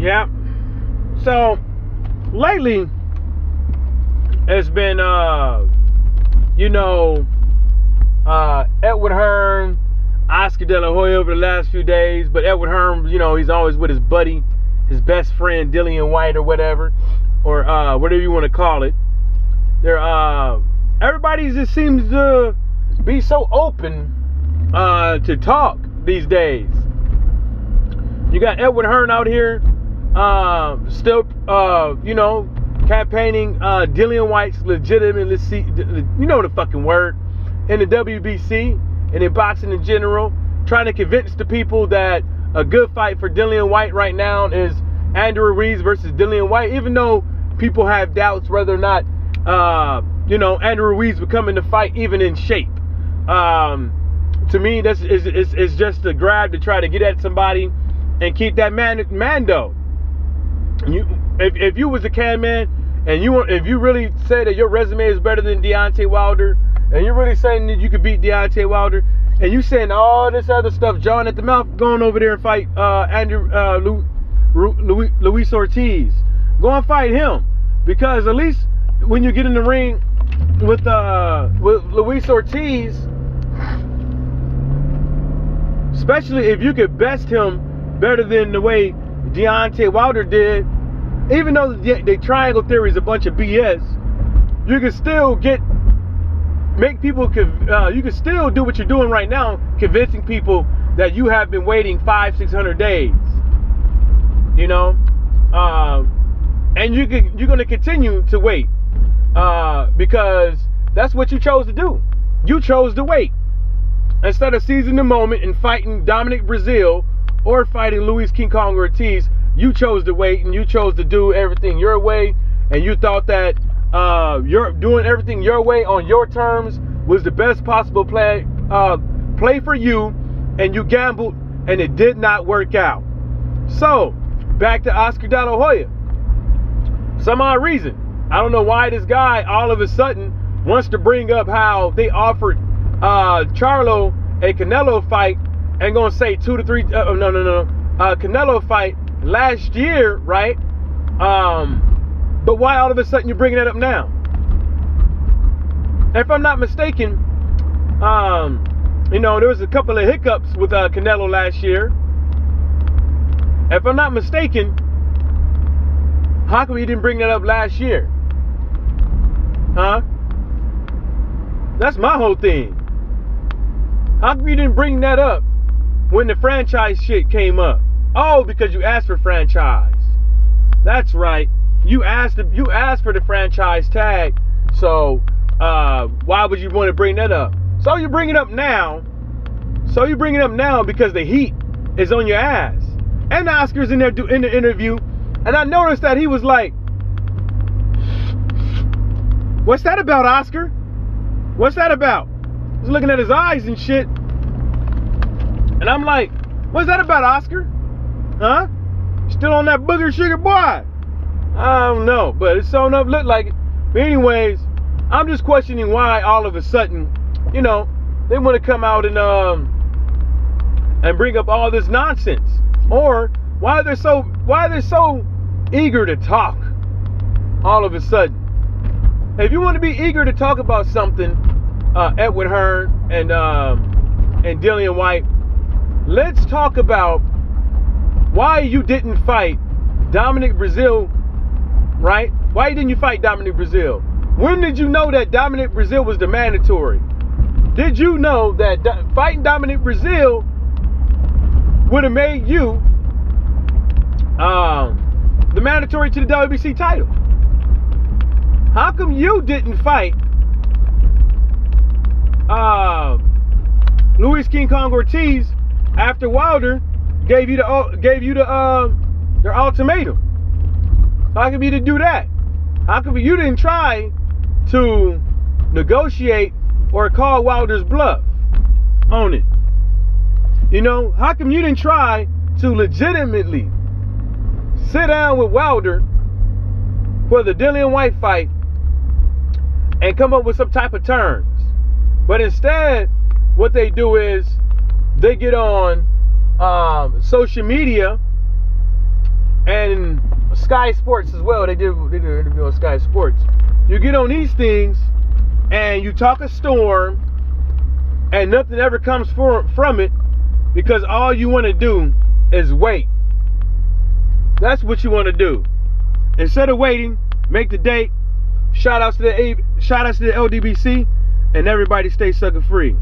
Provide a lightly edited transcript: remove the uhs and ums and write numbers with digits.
Yeah. So lately, it's been Edward Hearn, Oscar De La Hoya over the last few days. But Edward Hearn, he's always with his buddy, his best friend, Whyte or whatever, or whatever you want to call it. Everybody just seems to be so open to talk these days. You got Edward Hearn out here still, campaigning Dillian Whyte's legitimate, the fucking word, in the WBC and in boxing in general, trying to convince the people that a good fight for Dillian Whyte right now is Andrew Ruiz versus Dillian Whyte, even though people have doubts whether or not, Andrew Ruiz would come in the fight even in shape. To me, that's is just a grab to try to get at somebody and keep that mando. If you was a can man and if you really say that your resume is better than Deontay Wilder, and you're really saying that you could beat Deontay Wilder, and you saying all this other stuff, John at the mouth, going over there and fight Luis Ortiz. Go and fight him, because at least when you get in the ring with Luis Ortiz, especially if you could best him better than the way Deontay Wilder did, even though the triangle theory is a bunch of BS, you can still make people, you can still do what you're doing right now, convincing people that you have been waiting 500-600 days, and you're going to continue to wait, because that's what you chose to do. You chose to wait instead of seizing the moment and fighting Dominic Breazeale or fighting Luis King Kong Ortiz. You chose to wait, and you chose to do everything your way, and you thought that you're doing everything your way on your terms was the best possible play for you, and you gambled, and it did not work out. So back to Oscar De La Hoya. Some odd reason, I don't know why this guy all of a sudden wants to bring up how they offered Charlo a Canelo fight, and gonna say 2 to 3 Canelo fight last year, right? But why all of a sudden you're bringing that up now? If I'm not mistaken, there was a couple of hiccups with Canelo last year. If I'm not mistaken, how come you didn't bring that up last year? Huh? That's my whole thing. How come you didn't bring that up when the franchise shit came up? Oh, because you asked for franchise. That's right. You asked for the franchise tag. So why would you want to bring that up? So you bring it up now. Because the heat is on your ass. And Oscar's in there in the interview, and I noticed that he was like, "What's that about, Oscar? What's that about?" I was looking at his eyes and shit, and I'm like, "What's that about, Oscar? Huh? Still on that booger sugar boy?" I don't know, but it's so enough look like it. But anyways, I'm just questioning why all of a sudden, they want to come out and bring up all this nonsense, or why they're so eager to talk all of a sudden. If you want to be eager to talk about something, Edward Hearn and Dillian Whyte, let's talk about why you didn't fight Dominic Breazeale, right? Why didn't you fight Dominic Breazeale? When did you know that Dominic Breazeale was the mandatory? Did you know that fighting Dominic Breazeale would have made you the mandatory to the WBC title? How come you didn't fight Luis King Kong Ortiz after Wilder gave you their ultimatum? How come you didn't do that? How come you didn't try to negotiate or call Wilder's bluff on it? How come you didn't try to legitimately sit down with Wilder for the Dillian Whyte fight and come up with some type of terms? But instead, what they do is they get on social media and Sky Sports as well. They did an interview on Sky Sports. You get on these things and you talk a storm and nothing ever comes from it because all you want to do is wait. That's what you want to do. Instead of waiting, make the date. Shout outs to the LDBC, and everybody stay sucker free.